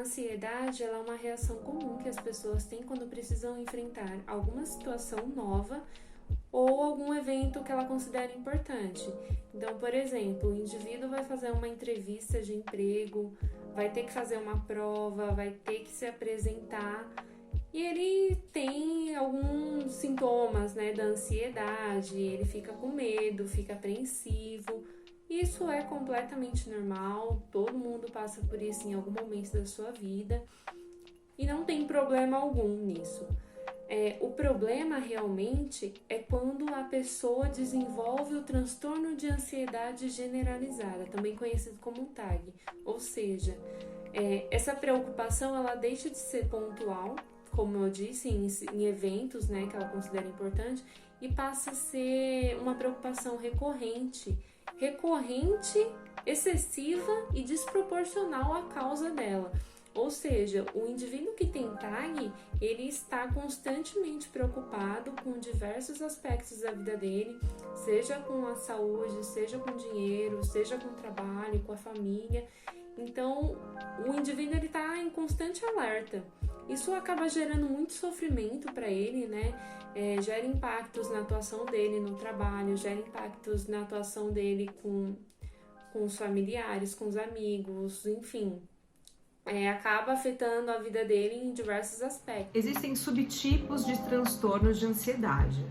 ansiedade ela é uma reação comum que as pessoas têm quando precisam enfrentar alguma situação nova ou algum evento que ela considera importante. Então, por exemplo, o indivíduo vai fazer uma entrevista de emprego, vai ter que fazer uma prova, vai ter que se apresentar e ele tem alguns sintomas, né, da ansiedade, ele fica com medo, fica apreensivo. Isso é completamente normal, todo mundo passa por isso em algum momento da sua vida e não tem problema algum nisso. O problema realmente é quando a pessoa desenvolve o transtorno de ansiedade generalizada, também conhecido como TAG. Ou seja, essa preocupação ela deixa de ser pontual, como eu disse, em eventos, né, que ela considera importante, e passa a ser uma preocupação recorrente, excessiva e desproporcional à causa dela. Ou seja, o indivíduo que tem TAG, ele está constantemente preocupado com diversos aspectos da vida dele, seja com a saúde, seja com dinheiro, seja com o trabalho, com a família. Então, o indivíduo está em constante alerta. Isso acaba gerando muito sofrimento para ele, né? Gera impactos na atuação dele no trabalho, gera impactos na atuação dele com os familiares, com os amigos, enfim. Acaba afetando a vida dele em diversos aspectos. Existem subtipos de transtornos de ansiedade,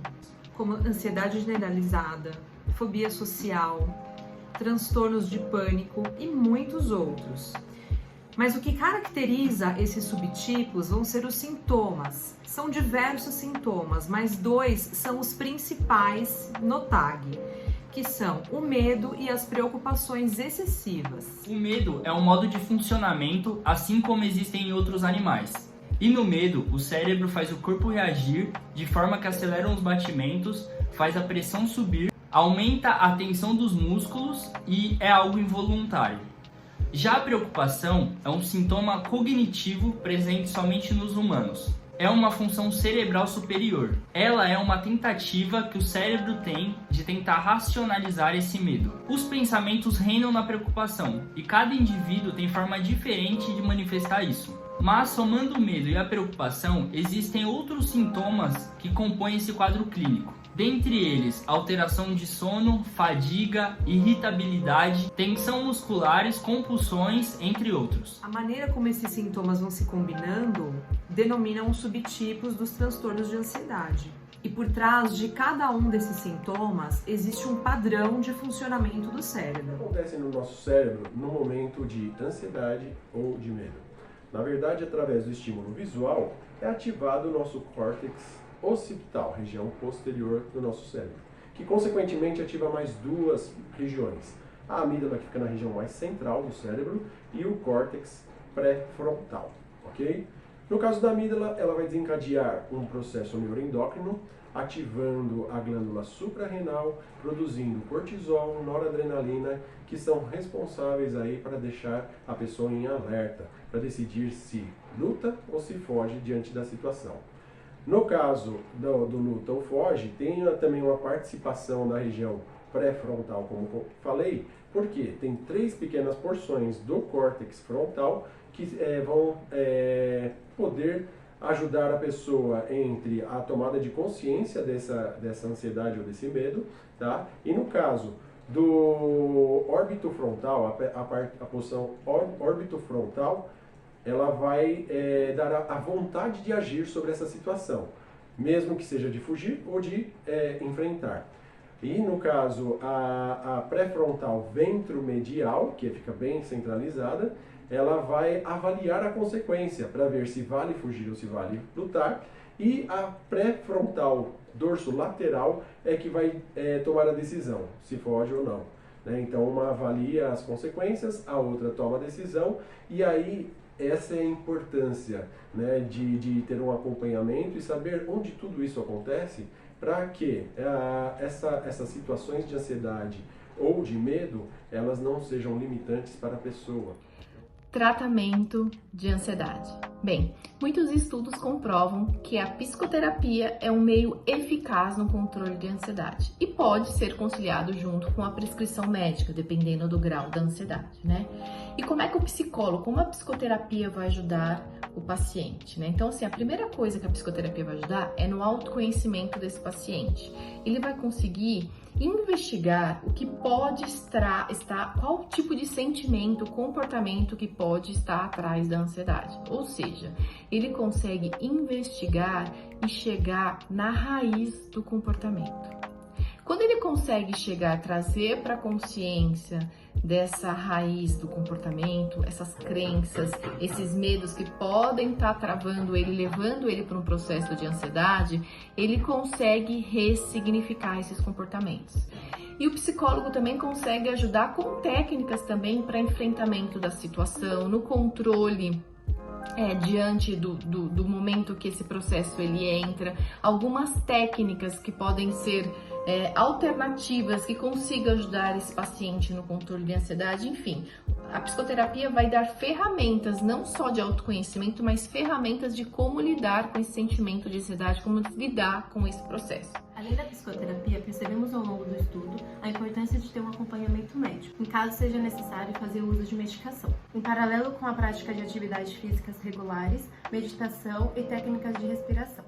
como ansiedade generalizada, fobia social, transtornos de pânico e muitos outros. Mas o que caracteriza esses subtipos vão ser os sintomas. São diversos sintomas, mas 2 são os principais no TAG, que são o medo e as preocupações excessivas. O medo é um modo de funcionamento, assim como existem em outros animais. E no medo, o cérebro faz o corpo reagir de forma que aceleram os batimentos, faz a pressão subir, aumenta a tensão dos músculos e é algo involuntário. Já a preocupação é um sintoma cognitivo presente somente nos humanos. É uma função cerebral superior. Ela é uma tentativa que o cérebro tem de tentar racionalizar esse medo. Os pensamentos reinam na preocupação e cada indivíduo tem forma diferente de manifestar isso. Mas somando o medo e a preocupação, existem outros sintomas que compõem esse quadro clínico. Dentre eles, alteração de sono, fadiga, irritabilidade, tensão musculares, compulsões, entre outros. A maneira como esses sintomas vão se combinando denominam os subtipos dos transtornos de ansiedade. E por trás de cada um desses sintomas existe um padrão de funcionamento do cérebro. O que acontece no nosso cérebro no momento de ansiedade ou de medo? Na verdade, através do estímulo visual, é ativado o nosso córtex occipital, região posterior do nosso cérebro, que consequentemente ativa mais 2 regiões. A amígdala, que fica na região mais central do cérebro, e o córtex pré-frontal, ok? No caso da amígdala, ela vai desencadear um processo neuroendócrino, ativando a glândula suprarrenal, produzindo cortisol, noradrenalina, que são responsáveis aí para deixar a pessoa em alerta, para decidir se luta ou se foge diante da situação. No caso do luta ou foge, tem também uma participação da região pré-frontal, como falei, porque tem 3 pequenas porções do córtex frontal que vão poder ajudar a pessoa entre a tomada de consciência dessa ansiedade ou desse medo, tá? E no caso do órbito frontal, a porção órbito frontal, ela vai dar a vontade de agir sobre essa situação, mesmo que seja de fugir ou de enfrentar. E no caso, a pré-frontal ventromedial, que fica bem centralizada, ela vai avaliar a consequência para ver se vale fugir ou se vale lutar. E a pré-frontal dorso-lateral é que vai tomar a decisão, se foge ou não. Né? Então, uma avalia as consequências, a outra toma a decisão, e aí essa é a importância, né, de ter um acompanhamento e saber onde tudo isso acontece, para que essas situações de ansiedade ou de medo, elas não sejam limitantes para a pessoa. Tratamento de ansiedade. Bem, muitos estudos comprovam que a psicoterapia é um meio eficaz no controle de ansiedade e pode ser conciliado junto com a prescrição médica, dependendo do grau da ansiedade, né? E como é que o psicólogo, como a psicoterapia vai ajudar o paciente, né? Então, assim, a primeira coisa que a psicoterapia vai ajudar é no autoconhecimento desse paciente. Ele vai conseguir investigar o que pode estar, qual tipo de sentimento, comportamento que pode estar atrás da ansiedade. Ou seja, ele consegue investigar e chegar na raiz do comportamento. Quando ele consegue chegar, trazer para a consciência dessa raiz do comportamento, essas crenças, esses medos que podem estar travando ele, levando ele para um processo de ansiedade, ele consegue ressignificar esses comportamentos. E o psicólogo também consegue ajudar com técnicas também para enfrentamento da situação, no controle diante do momento que esse processo ele entra, algumas técnicas que podem ser alternativas que consigam ajudar esse paciente no controle de ansiedade, enfim. A psicoterapia vai dar ferramentas não só de autoconhecimento, mas ferramentas de como lidar com esse sentimento de ansiedade, como lidar com esse processo. Além da psicoterapia, percebemos ao longo do estudo a importância de ter um acompanhamento médico, em caso seja necessário fazer uso de medicação, em paralelo com a prática de atividades físicas regulares, meditação e técnicas de respiração.